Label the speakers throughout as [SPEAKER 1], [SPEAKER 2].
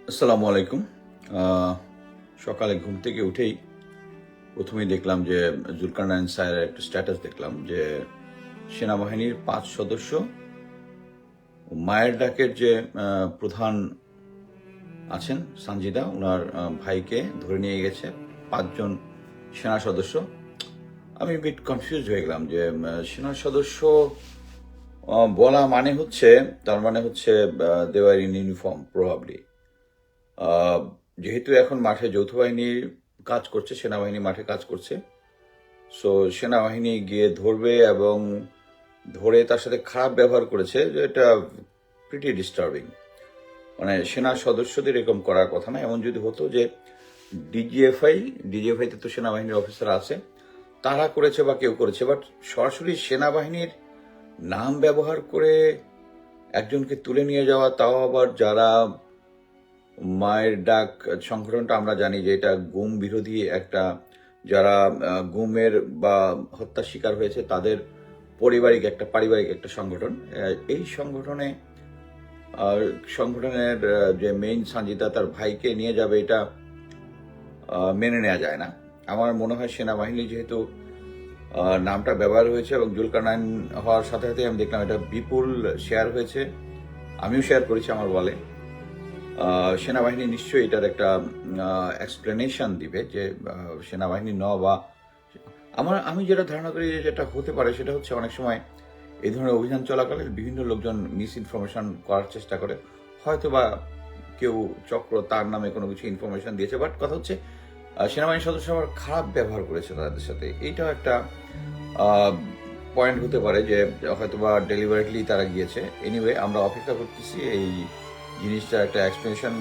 [SPEAKER 1] আসসালামু আলাইকুম। সকালে ঘুম থেকে উঠেই প্রথমেই দেখলাম যে জুলকারনাইন স্যারের একটা স্ট্যাটাস দেখলাম যে সেনাবাহিনীর ৫ সদস্য মায়ের ডাকের যে প্রধান আছেন সানজিদা, ওনার ভাইকে ধরে নিয়ে গেছে ৫ জন সেনা সদস্য। আমি বিট কনফিউজ হয়ে গেলাম যে সেনা সদস্য বলা মানে হচ্ছে, তার মানে হচ্ছে they were in uniform probably. যেহেতু এখন মাঠে যৌথ বাহিনী কাজ করছে, সেনাবাহিনী মাঠে কাজ করছে, সো সেনাবাহিনী গিয়ে ধরবে এবং ধরে তার সাথে খারাপ ব্যবহার করেছে, এটা প্রিটি ডিস্টার্বিং। মানে সেনা সদস্যদের এরকম করার কথা না। এমন যদি হতো যে ডিজিএফআইতে তো সেনাবাহিনীর অফিসার আছে, তারা করেছে বা কেউ করেছে, বাট সরাসরি সেনাবাহিনীর নাম ব্যবহার করে একজনকে তুলে নিয়ে যাওয়া, তাও আবার যারা মায়ের ডাক সংগঠনটা আমরা জানি যে এটা গুম বিরোধী একটা, যারা গুমের বা হত্যার শিকার হয়েছে তাদের পারিবারিক একটা সংগঠন। এই সংগঠনের যে মেইন সানজিদা তার ভাইকে নিয়ে যাবে, এটা মেনে নেওয়া যায় না। আমার মনে হয় সেনাবাহিনী যেহেতু নামটা ব্যবহার হয়েছে এবং জুলকারনাইন হওয়ার সাথে সাথে আমি দেখলাম এটা বিপুল শেয়ার হয়েছে, আমিও শেয়ার করেছি আমার বলে। সেনাবাহিনী নিশ্চয়ই এটার একটা এক্সপ্লেনেশন দিবে যে সেনাবাহিনী বা আমি যেটা ধারণা করি যে যেটা হতে পারে সেটা হচ্ছে অনেক সময় এই ধরনের অভিযান চলাকালে বিভিন্ন লোকজন মিস ইনফরমেশন করার চেষ্টা করে, হয়তো বা কেউ চক্র তার নামে কোনো কিছু ইনফরমেশন দিয়েছে, বাট কথা হচ্ছে সেনাবাহিনীর সদস্য আবার খারাপ ব্যবহার করেছে তাদের সাথে। এইটাও একটা পয়েন্ট হতে পারে যে হয়তো বা ডেলিভারেটলি তারা গিয়েছে। এনিওয়ে, আমরা অপেক্ষা করতেছি এই জিনিসটা একটা এক্সপ্লেনেশন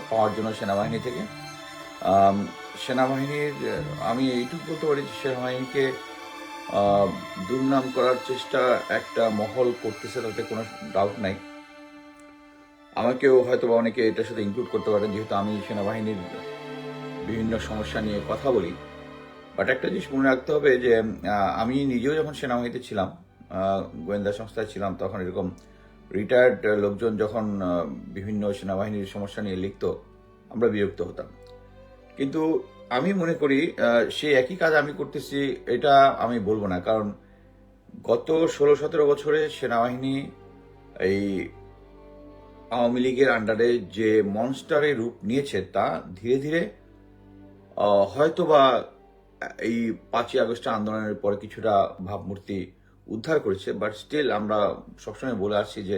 [SPEAKER 1] পাওয়ার জন্য সেনাবাহিনী থেকে। সেনাবাহিনীর আমি এইটুকু বলতে পারি যে সেনাবাহিনীকে দুর্নাম করার চেষ্টা একটা মহল করতেছে, তাতে কোনো ডাউট নাই। আমাকেও হয়তো বা অনেকে এটার সাথে ইনক্লুড করতে পারেন, যেহেতু আমি সেনাবাহিনীর বিভিন্ন সমস্যা নিয়ে কথা বলি। বাট একটা জিনিস মনে রাখতে হবে যে আমি নিজেও যখন সেনাবাহিনীতে ছিলাম, গোয়েন্দা সংস্থায় ছিলাম, তখন এরকম রিটায়ার্ড লোকজন যখন বিভিন্ন সেনাবাহিনীর সমস্যা নিয়ে লিখতো, আমরা বিরক্ত হতাম। কিন্তু আমি মনে করি সেই একই কাজ আমি করতেছি এটা আমি বলবো না, কারণ গত 16-17 বছরে সেনাবাহিনী এই আওয়ামী লীগের আন্ডারে যে মনস্টারের রূপ নিয়েছে তা ধীরে ধীরে হয়তো বা এই 5ই আগস্ট আন্দোলনের পরে কিছুটা ভাবমূর্তি উদ্ধার করেছে, বাট স্টিল আমরা সবসময় বলে আসছি যে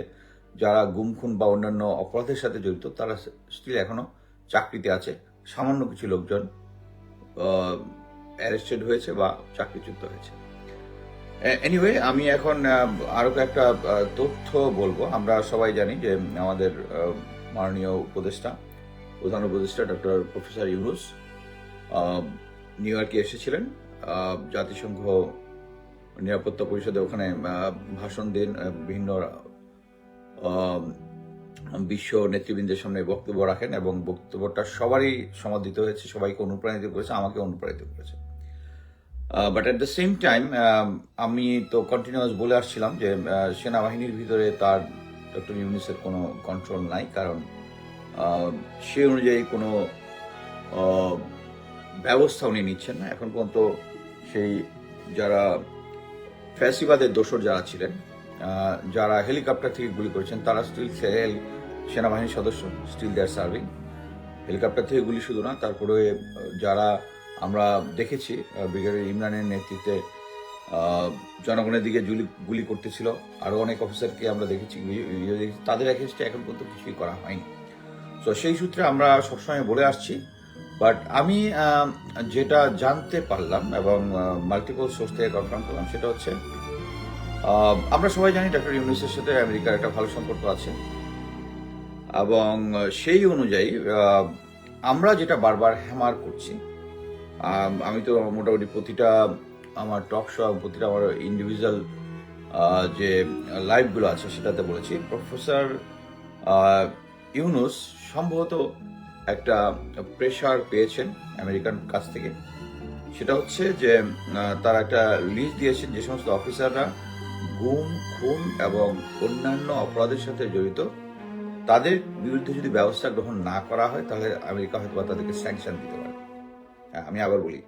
[SPEAKER 1] যারা গুম খুন বা অন্যান্য অপরাধের সাথে জড়িত তারা স্টিল এখনো চাকরিতে আছে। সামান্য কিছু লোকজন অ্যারেস্টেড হয়েছে বা চাকরিচ্যুত হয়েছে। এনিওয়ে, আমি এখন আরো একটা তথ্য বলবো। আমরা সবাই জানি যে আমাদের মাননীয় প্রধান উপদেষ্টা ডক্টর প্রফেসর ইউনূস নিউ ইয়র্কে এসেছিলেন। জাতিসংঘ নিরাপত্তা পরিষদে ওখানে ভাষণ দিন, বিভিন্ন বিশ্ব নেতৃবৃন্দের সামনে বক্তব্য রাখেন এবং বক্তব্যটা সবারই সমাদৃত হয়েছে, সবাইকে অনুপ্রাণিত করেছে, আমাকে অনুপ্রাণিত করেছে। But at the same time আমি তো কন্টিনিউয়াস বলে আসছিলাম যে সেনাবাহিনীর ভিতরে তার ডক্টর ইউনূসের কোনো কন্ট্রোল নাই, কারণ সে অনুযায়ী কোনো ব্যবস্থা উনি নিচ্ছেন না এখন পর্যন্ত। সেই যারা ফ্যাসিবাদের দোসর যারা ছিলেন, যারা হেলিকপ্টার থেকে গুলি করেছেন, তারা স্টিল সেনাবাহিনীর সদস্য, still they are serving. Helicopter থেকে গুলি শুধু না, তারপরে যারা আমরা দেখেছি ব্রিগেডিয়ার ইমরানের নেতৃত্বে জনগণের দিকে গুলি করতেছিল, আরও অনেক অফিসারকে আমরা দেখেছি, তাদের এগেইনস্টে এখন পর্যন্ত কিছুই করা হয়নি। তো সেই সূত্রে আমরা সবসময় বলে আসছি। বাট আমি যেটা জানতে পারলাম এবং মাল্টিপল সোর্স থেকে কনফার্ম করলাম, সেটা হচ্ছে আমরা সবাই জানি ডক্টর ইউনূসের সাথে আমেরিকার একটা ভালো সম্পর্ক আছে, এবং সেই অনুযায়ী আমরা যেটা বারবার হ্যামার করছি, আমি তো মোটামুটি প্রতিটা আমার টক শো, প্রতিটা আমার ইন্ডিভিজুয়াল যে লাইভগুলো আছে সেটাতে বলেছি, প্রফেসর ইউনূস সম্ভবত একটা প্রেশার পেয়েছেন আমেরিকান কাছ থেকে। সেটা হচ্ছে যে তারা একটা লিস্ট দিয়েছেন যে সমস্ত অফিসাররা গুম খুন এবং অন্যান্য অপরাধের সাথে জড়িত তাদের বিরুদ্ধে যদি ব্যবস্থা গ্রহণ না করা হয় তাহলে আমেরিকা হয়তো বা তাদেরকে স্যাংশন দিতে পারে। হ্যাঁ, আমি আবার বলি,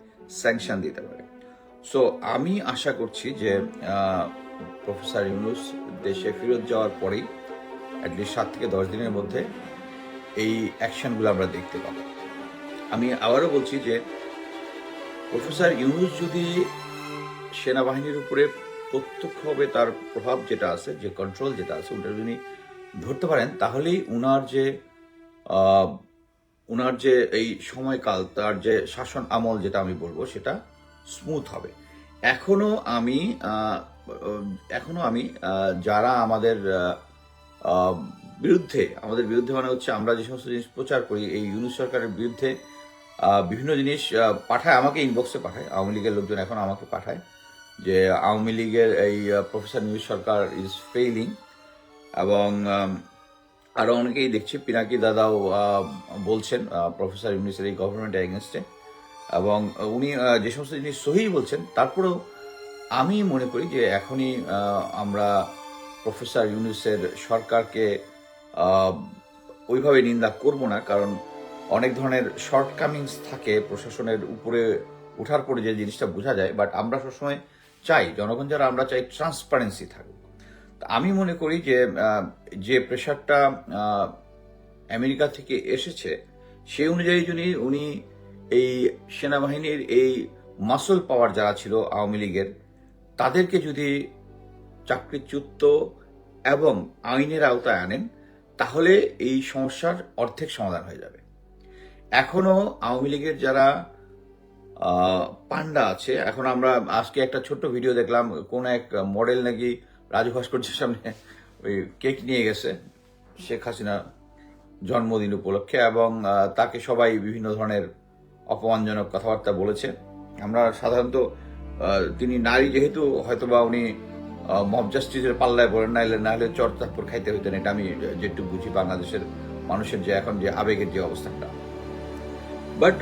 [SPEAKER 1] স্যাংশন দিতে পারে। সো আমি আশা করছি যে প্রফেসর ইউনূস দেশে ফেরত যাওয়ার পরেই অ্যাটলিস্ট 7 থেকে 10 দিনের মধ্যে এই অ্যাকশনগুলো আমরা দেখতে পাবো। আমি আবারও বলছি যে প্রফেসর ইউনূস যদি সেনাবাহিনীর উপরে প্রত্যক্ষভাবে তার প্রভাব যেটা আছে, যে কন্ট্রোল যেটা আছে, ওটা যদি ধরতে পারেন তাহলেই উনার যে এই সময়কাল, তার যে শাসন আমল যেটা আমি বলবো সেটা স্মুথ হবে। এখনো আমি যারা আমাদের বিরুদ্ধে মানে হচ্ছে আমরা যে সমস্ত জিনিস প্রচার করি এই ইউনূস সরকারের বিরুদ্ধে, বিভিন্ন জিনিস পাঠায়, আমাকে ইনবক্সে পাঠায়, আওয়ামী লীগের লোকজন এখন আমাকে পাঠায় যে আওয়ামী লীগের এই professor Yunus Sarkar is failing, এবং আরও অনেকেই দেখছি, পিনাকি দাদাও বলছেন প্রফেসর ইউনূসের এই গভর্নমেন্টের এগেনস্টে, এবং উনি যে সমস্ত জিনিস সহি বলছেন, তারপরেও আমি মনে করি যে এখনই আমরা প্রফেসর ইউনূসের সরকারকে ওইভাবে নিন্দা করব না, কারণ অনেক ধরনের শর্টকামিংস থাকে প্রশাসনের উপরে ওঠার পরে যে জিনিসটা বোঝা যায়। বাট আমরা সবসময় চাই, জনগণ যারা আমরা চাই ট্রান্সপারেন্সি থাকুক। আমি মনে করি যে প্রেশারটা আমেরিকা থেকে এসেছে সেই অনুযায়ী যদি উনি এই সেনাবাহিনীর এই মাসল পাওয়ার যারা ছিল আওয়ামী লীগের, তাদেরকে যদি চাকরিচ্যুত এবং আইনের আওতায় আনেন তাহলে এই সমস্যার অর্ধেক সমাধান হয়ে যাবে। এখনো আওয়ামী লীগের যারা পান্ডা আছে, এখন আমরা আজকে একটা ছোট্ট ভিডিও দেখলাম, কোন এক মডেল নাকি রাজু ভাস্কর্যের সামনে ওই কেক নিয়ে গেছে শেখ হাসিনা জন্মদিন উপলক্ষে, এবং তাকে সবাই বিভিন্ন ধরনের অপমানজনক কথাবার্তা বলেছে। আমরা সাধারণত তিনি নারী যেহেতু হয়তোবা উনি মব জাস্টিসের পাল্লায় পড়েন, নাহলে চর চাপ্পর খাইতে হইতেন, এটা আমি যেটুকু বুঝি বাংলাদেশের মানুষের যে এখন যে আবেগের যে অবস্থাটা। বাট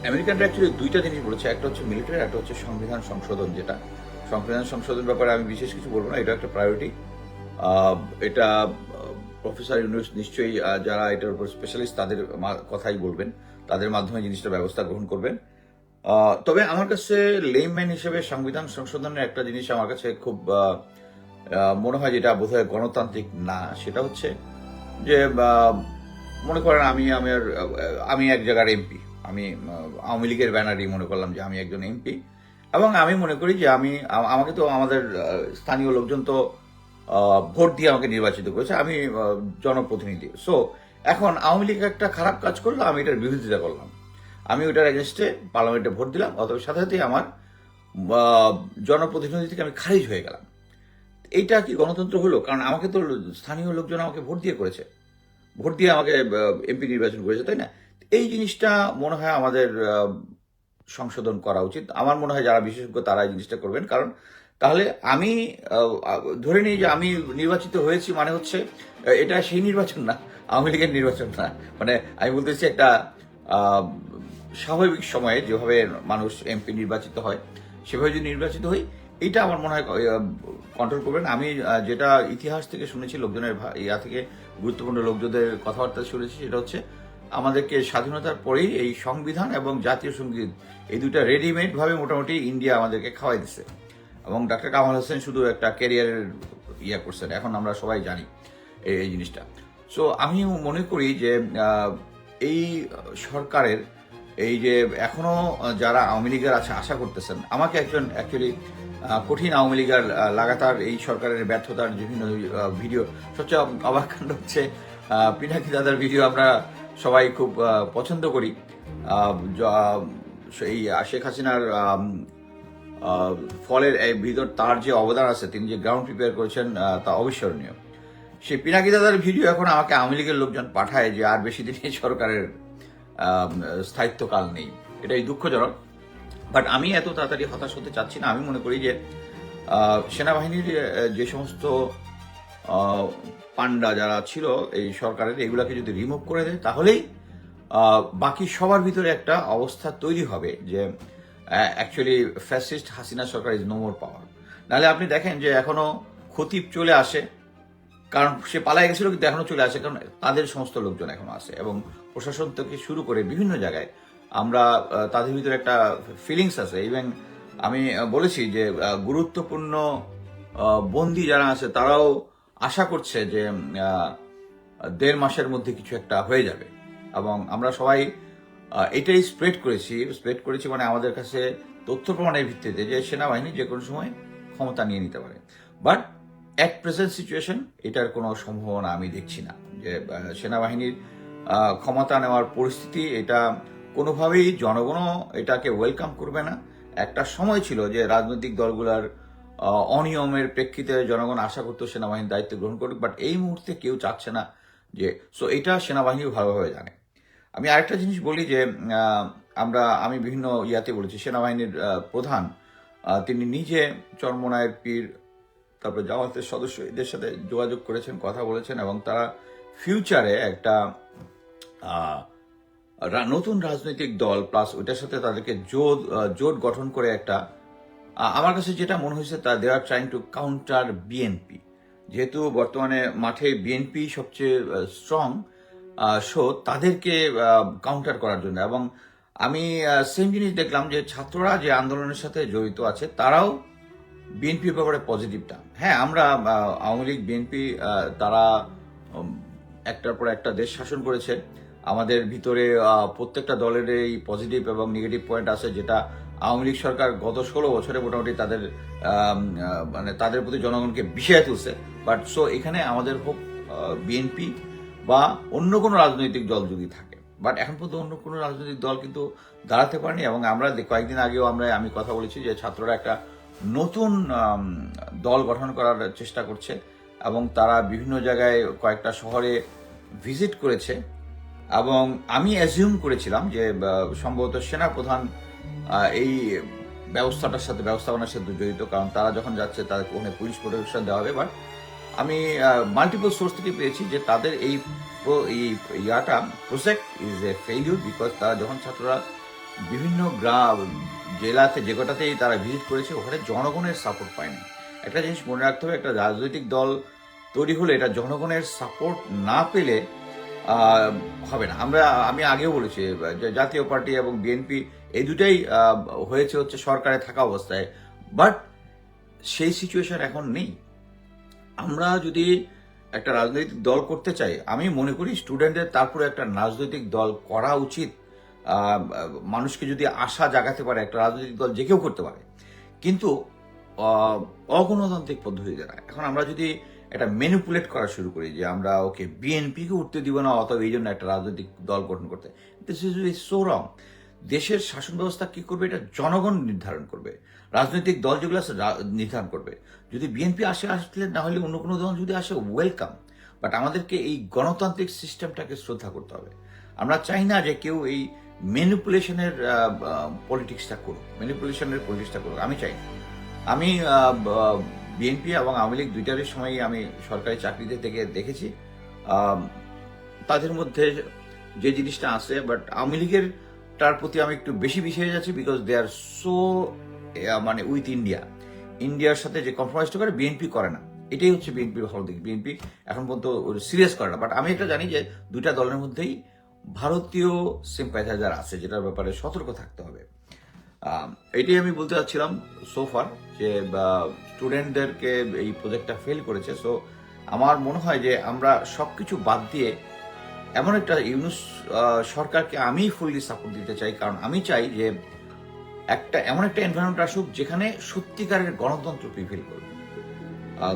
[SPEAKER 1] আমেরিকানরা অ্যাকচুয়ালি দুইটা জিনিস বলেছে, একটা হচ্ছে মিলিটারি, একটা হচ্ছে সংবিধান সংশোধন। যেটা সংবিধান সংশোধন ব্যাপারে আমি বিশেষ কিছু বলবো না, এটা একটা প্রায়োরিটি। এটা প্রফেসর ইউনূস নিশ্চয়ই যারা এটার উপর স্পেশালিস্ট তাদের কথাই বলবেন, তাদের মাধ্যমে জিনিসটা ব্যবস্থা গ্রহণ করবেন। তবে আমার কাছে লেমম্যান হিসেবে সংবিধান সংশোধনের একটা জিনিস আমার কাছে খুব মনে হয়, যেটা বোধহয় গণতান্ত্রিক না, সেটা হচ্ছে যে মনে করেন আমি এক জায়গার এমপি, আমি আওয়ামী লীগের ব্যানারই মনে করলাম যে আমি একজন এমপি, এবং আমি মনে করি যে আমাকে তো আমাদের স্থানীয় লোকজন তো ভোট দিয়ে আমাকে নির্বাচিত করেছে, আমি জনপ্রতিনিধি। সো এখন আওয়ামী লীগ একটা খারাপ কাজ করলো, আমি এটার বিরোধিতা করলাম, আমি ওইটার এগেনস্টে পার্লামেন্টে ভোট দিলাম, অথবা সাথে সাথে আমার জনপ্রতিনিধি থেকে আমি খারিজ হয়ে গেলাম। এইটা কি গণতন্ত্র হলো? কারণ আমাকে তো স্থানীয় লোকজন আমাকে ভোট দিয়ে করেছে, ভোট দিয়ে আমাকে এমপি নির্বাচন করেছে, তাই না? এই জিনিসটা মনে হয় আমাদের সংশোধন করা উচিত। আমার মনে হয় যারা বিশেষজ্ঞ তারা এই জিনিসটা করবেন, কারণ তাহলে আমি ধরে নিই যে আমি নির্বাচিত হয়েছি, মানে হচ্ছে এটা সেই নির্বাচন না, আওয়ামী লীগের নির্বাচন না, মানে আমি বলতেছি একটা স্বাভাবিক সময়ে যেভাবে মানুষ এমপি নির্বাচিত হয় সেভাবে যদি নির্বাচিত হই, এইটা আমার মনে হয় কন্ট্রোল করবেন। আমি যেটা ইতিহাস থেকে শুনেছি, লোকজনের থেকে গুরুত্বপূর্ণ লোকজনের কথাবার্তা শুনেছি, সেটা হচ্ছে আমাদেরকে স্বাধীনতার পরেই এই সংবিধান এবং জাতীয় সঙ্গীত এই দুটা রেডিমেড ভাবে মোটামুটি ইন্ডিয়া আমাদেরকে খাওয়াই দিচ্ছে, এবং ডক্টর কামাল হোসেন শুধু একটা ক্যারিয়ারের করছেন, এখন আমরা সবাই জানি এই জিনিসটা। সো আমি মনে করি যে এই সরকারের এই যে এখনো যারা আওয়ামী লীগের আছে আশা করতেছেন, আমাকে একজন অ্যাকচুয়ালি কঠিন আওয়ামী লীগের লাগাতার এই সরকারের ব্যর্থতার বিভিন্ন ভিডিও, সবচেয়ে অবাক কাণ্ড হচ্ছে পিনাকি দাদার ভিডিও আমরা সবাই খুব পছন্দ করি। এই শেখ হাসিনার ফলের ভিতর তার যে অবদান আছে, তিনি যে গ্রাউন্ড প্রিপেয়ার করেছেন তা অবিস্মরণীয়। সেই পিনাকি দাদার ভিডিও এখন আমাকে আওয়ামী লীগের লোকজন পাঠায় যে আর বেশি দিন এই সরকারের স্থায়িত্বকাল নেই। এটাই দুঃখজনক, বাট আমি এত তাড়াতাড়ি হতাশ হতে চাচ্ছি না। আমি মনে করি যে সেনাবাহিনীর যে সমস্ত পান্ডা যারা ছিল এই সরকারের, এগুলাকে যদি রিমুভ করে দেয় তাহলেই বাকি সবার ভিতরে একটা অবস্থা তৈরি হবে যে অ্যাকচুয়ালি ফ্যাসিস্ট হাসিনা সরকার ইজ নো মোর পাওয়ার। নাহলে আপনি দেখেন যে এখনো খতিব চলে আসে, কারণ সে পালায় গেছিল কিন্তু এখনো চলে আসে, কারণ তাদের সমস্ত লোকজন এখনো আছে এবং প্রশাসন থেকে শুরু করে বিভিন্ন জায়গায় আমরা তাদের ভিতরে একটা ফিলিংস আছে। ইভেন আমি বলেছি যে গুরুত্বপূর্ণ বন্দী যারা আছে তারাও আশা করছে যে 1.5 মাসের মধ্যে কিছু একটা হয়ে যাবে। এবং আমরা সবাই এটাই স্প্রেড করেছি মানে আমাদের কাছে তথ্য প্রমাণের ভিত্তিতে যে সেনাবাহিনী যে কোনো সময় ক্ষমতা নিয়ে নিতে পারে। বাট অ্যাট প্রেজেন্ট সিচুয়েশন এটার কোনো সম্ভাবনা আমি দেখছি না যে সেনাবাহিনীর ক্ষমতা নেওয়ার পরিস্থিতি, এটা কোনোভাবেই জনগণও এটাকে ওয়েলকাম করবে না। একটা সময় ছিল যে রাজনৈতিক দলগুলোর অনিয়মের প্রেক্ষিতে জনগণ আশা করতো সেনাবাহিনীর দায়িত্ব গ্রহণ করুক, বাট এই মুহূর্তে কেউ চাচ্ছে না যে, সো এটা সেনাবাহিনীও ভালোভাবে জানে। আমি আরেকটা জিনিস বলি যে আমি বিভিন্ন ইয়াতে বলেছি, সেনাবাহিনীর প্রধান তিনি নিজে চরমোনাইয়ের পীর, তারপরে জামাতের সদস্য এদের সাথে যোগাযোগ করেছেন, কথা বলেছেন এবং তারা ফিউচারে একটা নতুন রাজনৈতিক দল প্লাস ওইটার সাথে তাদেরকে জোট গঠন করে একটা, আমার কাছে যেটা মনে হয়েছে they are trying to counter BNP. যেহেতু বর্তমানে মাঠে বিএনপি সবচেয়ে স্ট্রং, সো তাদেরকে কাউন্টার করার জন্য। এবং আমি সেম জিনিস দেখলাম যে ছাত্ররা যে আন্দোলনের সাথে জড়িত আছে তারাও বিএনপির ব্যাপারে পজিটিভটা। হ্যাঁ, আমরা আওয়ামী লীগ বিএনপি তারা একটার পর একটা দেশ শাসন করেছে, আমাদের ভিতরে প্রত্যেকটা দলের এই পজিটিভ এবং নেগেটিভ পয়েন্ট আছে, যেটা আওয়ামী লীগ সরকার গত 16 বছরে মোটামুটি তাদের মানে তাদের প্রতি জনগণকে বিষয় তুলছে। বাট সো এখানে আমাদের হোক বিএনপি বা অন্য কোনো রাজনৈতিক দল যদি থাকে, বাট এখন পর্যন্ত অন্য কোনো রাজনৈতিক দল কিন্তু দাঁড়াতে পারেনি। এবং আমরা কয়েকদিন আগেও আমি কথা বলেছি যে ছাত্ররা একটা নতুন দল গঠন করার চেষ্টা করছে এবং তারা বিভিন্ন জায়গায় কয়েকটা শহরে ভিজিট করেছে। এবং আমি অ্যাজিউম করেছিলাম যে সম্ভবত সেনাপ্রধান এই ব্যবস্থাপনার সাথে জড়িত, কারণ তারা যখন যাচ্ছে তাদের ওখানে পুলিশ প্রোটেকশন দেওয়া হবে। বাট আমি মাল্টিপল সোর্স থেকে পেয়েছি যে তাদের এই project is a failure, because তারা যখন ছাত্ররা বিভিন্ন গ্রাম জেলাতে যে কটাতেই তারা ভিজিট করেছে ওখানে জনগণের সাপোর্ট পায়নি। একটা জিনিস মনে রাখতে হবে, একটা রাজনৈতিক দল তৈরি হলে এটা জনগণের সাপোর্ট না পেলে হবে না। আমি আগেও বলেছি যে জাতীয় পার্টি এবং বিএনপি এই দুটাই হয়েছে হচ্ছে সরকারে থাকা অবস্থায়, বাট সেই সিচুয়েশন এখন নেই। আমরা যদি একটা রাজনৈতিক দল করতে চাই, আমি মনে করি স্টুডেন্টদের তারপরে একটা রাজনৈতিক দল করা উচিত। মানুষকে যদি আশা জাগাতে পারে একটা রাজনৈতিক দল, যে কেউ করতে পারে, কিন্তু অগণতান্ত্রিক পদ্ধতিতে না। এখন আমরা যদি একটা ম্যানিপুলেট করা শুরু করি যে আমরা ওকে বিএনপিকে উঠতে দিব না, অথবা এই জন্য একটা রাজনৈতিক দল গঠন করতে, দিস ইজ সো রং। দেশের শাসন ব্যবস্থা কি করবে এটা জনগণ নির্ধারণ করবে, রাজনৈতিক দল যেগুলো আছে নির্ধারণ করবে। যদি বিএনপি আসলে না হলে অন্য কোনো দল যদি আসে ওয়েলকাম, বাট আমাদেরকে এই গণতান্ত্রিক সিস্টেমটাকে শ্রদ্ধা করতে হবে। আমরা চাই না যে কেউ এই ম্যানিপুলেশনের পলিটিক্সটা করুক। আমি চাই না। আমি বিএনপি এবং আওয়ামী লীগ দুইটারই সময় আমি সরকারি চাকরিতে থেকে দেখেছি তাদের মধ্যে যে জিনিসটা আছে, বাট আওয়ামী লীগের তার প্রতি আমি একটু বেশি বিষয়ে যাচ্ছি, বিকজ দে আর সো মানে উইথ ইন্ডিয়ার সাথে যে কম্প্রোমাইজটা করে বিএনপি করে না। এটাই হচ্ছে বিএনপির ভালো দিক। বিএনপি এখন পর্যন্ত সিরিয়াস করে না। বাট আমি এটা জানি যে দুইটা দলের মধ্যেই ভারতীয় সিম্প্যাথাইজার আছে, যেটার ব্যাপারে সতর্ক থাকতে হবে। এটাই আমি বলতে চাচ্ছিলাম সোফার, যে স্টুডেন্টদেরকে এই প্রজেক্টটা ফেল করেছে। সো আমার মনে হয় যে আমরা সবকিছু বাদ দিয়ে এমন একটা ইউনুস সরকারকে আমি ফুললি সাপোর্ট দিতে চাই, কারণ আমি চাই যে এমন একটা এনভায়রনমেন্ট আসুক যেখানে সত্যিকারের গণতন্ত্র প্রিভেল করবে।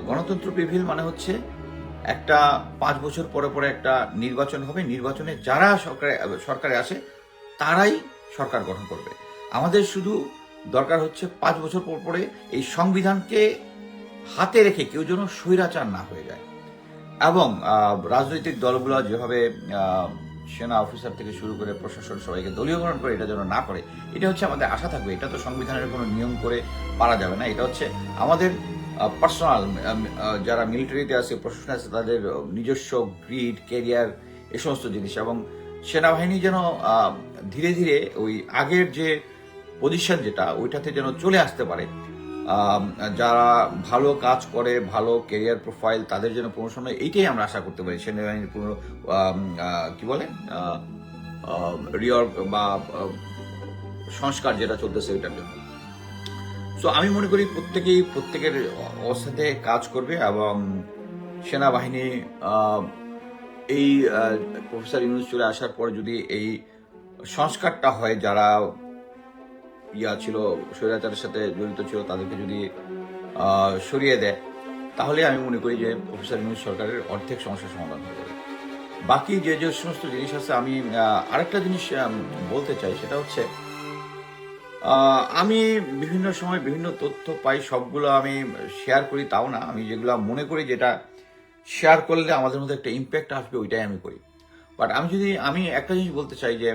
[SPEAKER 1] গণতন্ত্র প্রিভেল মানে হচ্ছে একটা 5 বছর পরে পরে একটা নির্বাচন হবে, নির্বাচনে যারা সরকারে আসে তারাই সরকার গঠন করবে। আমাদের শুধু দরকার হচ্ছে 5 বছর পর পরে এই সংবিধানকে হাতে রেখে কেউ যেন স্বৈরাচার না হয়ে যায়, এবং রাজনৈতিক দলগুলো যেভাবে সেনা অফিসার থেকে শুরু করে প্রশাসন সবাইকে দলীয়করণ করে এটা যেন না করে, এটা হচ্ছে আমাদের আশা থাকবে। এটা তো সংবিধানের কোনো নিয়ম করে পারা যাবে না। এটা হচ্ছে আমাদের পার্সোনাল, যারা মিলিটারিতে আছে, প্রশাসনে আছে, তাদের নিজস্ব গ্রিড, ক্যারিয়ার, এই সমস্ত জিনিস। এবং সেনাবাহিনী যেন ধীরে ধীরে ওই আগের যে পজিশন যেটা ওইটাতে যেন চলে আসতে পারে। যারা ভালো কাজ করে, ভালো কেরিয়ার প্রোফাইল, তাদের জন্য প্রমোশন হয়, এইটাই আমরা আশা করতে পারি সেনাবাহিনীর পুরো কি বলে রিঅর্গ বা সংস্কার যেটা চলতেছে ওইটার জন্য। সো আমি মনে করি প্রত্যেকের অবস্থাতে কাজ করবে এবং সেনাবাহিনী এই প্রফেসর ইউনূস চলে আসার পর যদি এই সংস্কারটা হয়, যারা ছিল স্বৈরাচারের সাথে জড়িত ছিল তাদেরকে যদি সরিয়ে দেয়, তাহলে আমি মনে করি যে প্রফেসর ইউনূস সরকারের অর্ধেক সমস্যার সমাধান হয়ে যাবে। বাকি যে যে সমস্ত জিনিস আছে, আমি আরেকটা জিনিস বলতে চাই, সেটা হচ্ছে আমি বিভিন্ন সময় বিভিন্ন তথ্য পাই, সবগুলো আমি শেয়ার করি তাও না, আমি যেগুলো মনে করি যেটা শেয়ার করলে আমাদের মধ্যে একটা ইম্প্যাক্ট আসবে ওইটাই আমি করি। বাট আমি একটা জিনিস বলতে চাই যে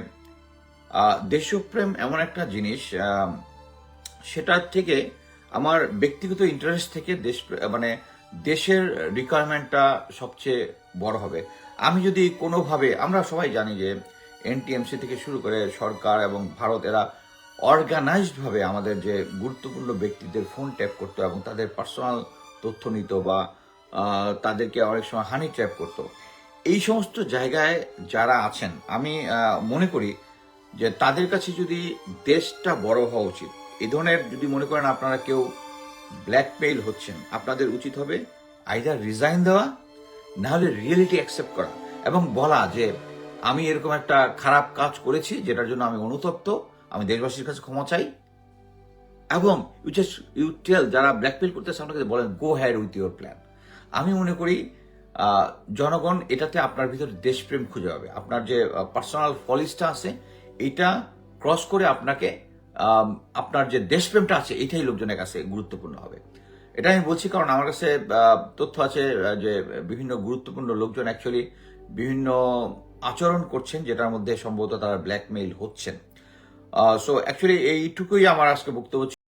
[SPEAKER 1] দেশপ্রেম এমন একটা জিনিস, সেটার থেকে আমার ব্যক্তিগত ইন্টারেস্ট থেকে মানে দেশের রিকোয়ারমেন্টটা সবচেয়ে বড় হবে। আমি যদি কোনোভাবে, আমরা সবাই জানি যে এনটিএমসি থেকে শুরু করে সরকার এবং ভারত এরা অর্গানাইজডভাবে আমাদের যে গুরুত্বপূর্ণ ব্যক্তিদের ফোন ট্যাপ করতো এবং তাদের পার্সোনাল তথ্য নিত বা তাদেরকে অনেক সময় হানি ট্র্যাপ করতো। এই সমস্ত জায়গায় যারা আছেন, আমি মনে করি যে তাদের কাছে যদি দেশটা বড় হওয়া উচিত। এই ধরনের যদি মনে করেন আপনারা কেউ ব্ল্যাকমেইল হচ্ছেন, আপনাদের উচিত হবে আইদার রিজাইন দেওয়া, না হলে রিয়েলিটি অ্যাকসেপ্ট করা এবং বলা যে আমি এরকম একটা খারাপ কাজ করেছি যেটার জন্য আমি অনুতপ্ত, আমি দেশবাসীর কাছে ক্ষমা চাই। এবং ইউ টেল যারা ব্ল্যাকমেইল করতেছে আপনাকে বলেন গো হ্যাড উইথ ইউর প্ল্যান। আমি মনে করি জনগণ এটাতে আপনার ভিতরে দেশপ্রেম খুঁজে পাবে। আপনার যে পার্সোনাল পলিসটা আছে এটা ক্রস করে আপনাকে আপনার যে দেশপ্রেমটা আছে এটাই লোকজনের কাছে গুরুত্বপূর্ণ হবে। এটা আমি বলছি কারণ আমার কাছে তথ্য আছে যে বিভিন্ন গুরুত্বপূর্ণ লোকজন অ্যাকচুয়ালি বিভিন্ন আচরণ করছেন যেটার মধ্যে সম্ভবত তারা ব্ল্যাকমেইল হচ্ছেন। সো অ্যাকচুয়ালি এইটুকুই আমার আজকে বক্তব্য ছিল।